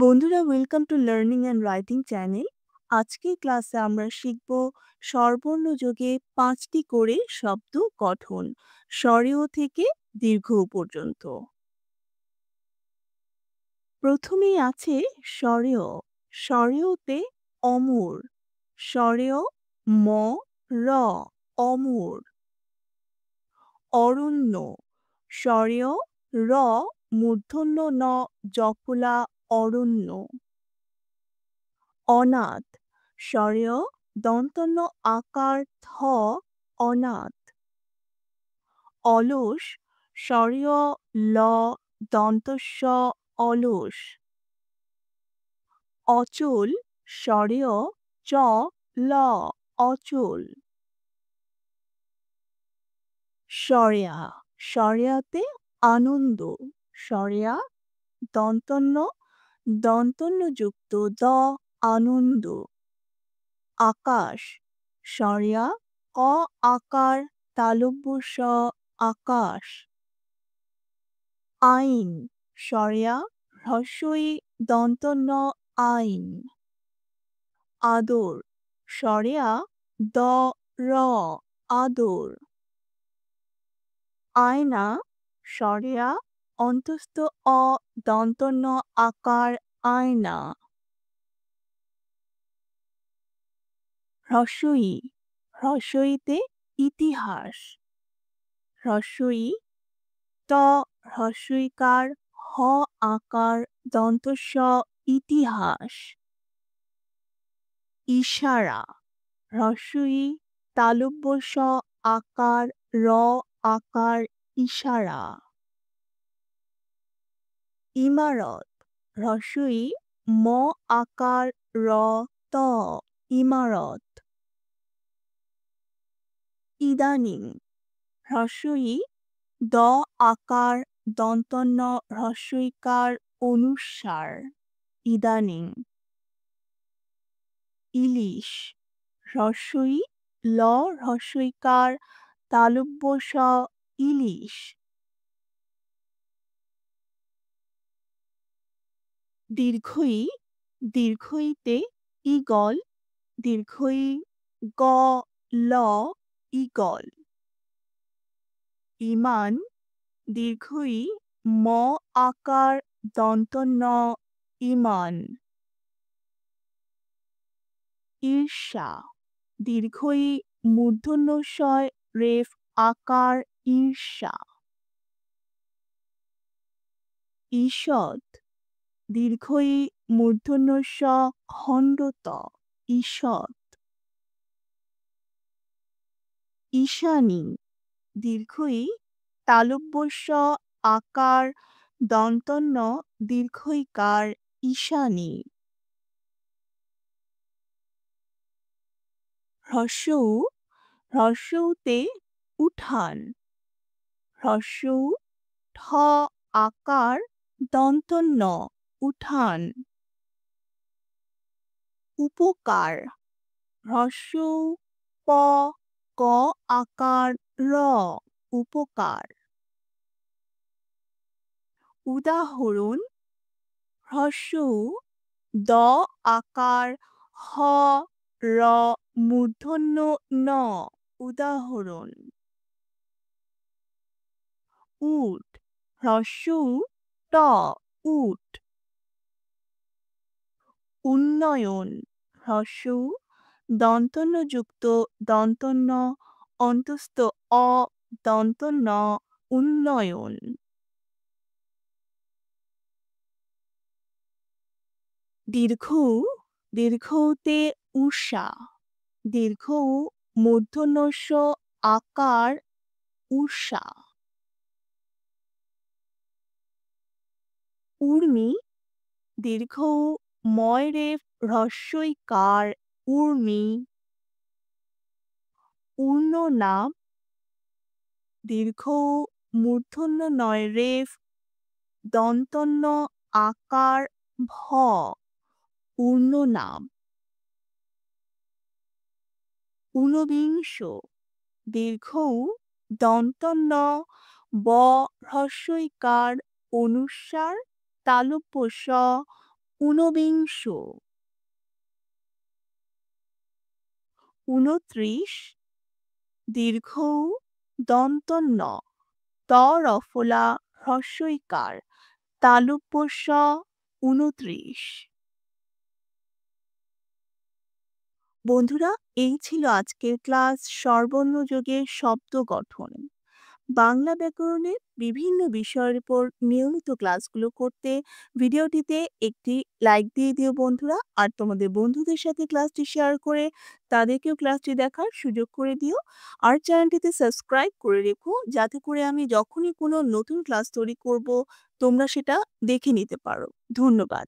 বন্ধুরা, welcome to learning and writing channel. আজকের ক্লাসে আমরা শিখব স্বরবর্ণ যোগে ৫টি করে শব্দ গঠন, স্বরেয় থেকে দীর্ঘ পর্যন্ত। প্রথমেই আছে স্বরেয়। স্বরেয়তে অমর, স্বরেয় ম, র, অমর। অরণ্য, স্বরেয় র, মূর্ধন্য ন, জফলা, অরণ্য। অনাথ, স্বরেয় দন্তন্য আকার থ, অনাথ। অলস, স্বরেয় ল, দন্তস্ব, অলস। অচল, স্বরেয় চ, ল, অচল। স্বরেয়া, স্বরেয়াতে আনন্দ, স্বরেয়া দন্তন্য দন্তন্যযুক্ত দ, আনন্দ। আকাশ, স্বরেয়া অ আকার তালব্য স, আকাশ। আইন, স্বরেয়া হ্রস্বই দন্তন্য আইন। আদর, স্বরেয়া দ, র, আদর। আয়না, স্বরেয়া অন্তস্থ অ দন্তন্য আকার আয়না। হ্রস্বই, হ্রস্বইতে ইতিহাস, হ্রস্বই ত, হ্রস্বইকার হ আকার দন্তস্ব, ইতিহাস। ইশারা, হ্রস্বই তালব্য স আকার র আকার, ইশারা। ইমারত, হ্রস্বই ম আকার র ত, ইমারত। ইদানিং, হ্রস্বই দ আকার দন্তন্য হ্রস্বইকার অনুস্বার, ইদানিং। ইলিশ, হ্রস্বই ল হ্রস্বইকার তালব্য স, ইলিশ। দীর্ঘই, দীর্ঘইতে ঈগল, দীর্ঘই গ, ল, ঈগল। ইমান, দীর্ঘই ম আকার দন্তন্য ইমান। ঈর্ষা, দীর্ঘই মূর্ধন্যস্বয় রেফ আকার, ঈর্ষা। ঈষৎ, দীর্ঘই মূর্ধন্যস্ব খণ্ডত, ঈষৎ। ঈশানী, দীর্ঘই তালব্য স আকার দন্তন্য দীর্ঘইকার, ঈশানী। হ্রস্বউ, হ্রস্বউতে উঠান, হ্রস্বউ ঠ আকার দন্তন্য উঠান। উপকার, হ্রস্বউ প ক আকার র, উপকার। উদাহরণ, হ্রস্বউ দ আকার হ র মূর্ধন্য ন, উদাহরণ। উট, হ্রস্বউ ট, উট। উন্নয়ন, হ্রস্বউ দন্তন্যযুক্ত দন্তন্য অন্তস্থ অ দন্তন্য, উন্নয়ন। দীর্ঘউ, দীর্ঘউতে উষা, দীর্ঘউ মূর্ধন্যস্ব আকার উষা। উর্মি, দীর্ঘউ ময় রেফ হ্রস্বইকার উর্মি। ঊর্ধ্বনাম, দীর্ঘউ মূর্ধন্য নয় রেফ দন্তন্য আকার ভ, ঊর্ধ্বনাম। ঊনবিংশ, দীর্ঘউ দন্তন্য ব হ্রস্বইকার অনুস্বার তালব্য স, ঊনবিংশ, ২৯, দীর্ঘ উ, দন্ত ন, ত রফলা হ্রস্বই কার, তালব্য স, ২৯। বন্ধুরা, এই ছিল আজকের ক্লাস স্বরবর্ণযোগের শব্দ গঠন। বাংলা ব্যাকরণের বিভিন্ন বিষয়ের উপর নিয়মিত ক্লাসগুলো করতে ভিডিওটিতে একটি লাইক দিয়ে দিও বন্ধুরা, আর তোমাদের বন্ধুদের সাথে ক্লাসটি শেয়ার করে তাদেরকেও ক্লাসটি দেখার সুযোগ করে দিও। আর চ্যানেলটিতে সাবস্ক্রাইব করে রেখো, যাতে করে আমি যখনই কোনো নতুন ক্লাস তৈরি করব তোমরা সেটা দেখে নিতে পারো। ধন্যবাদ।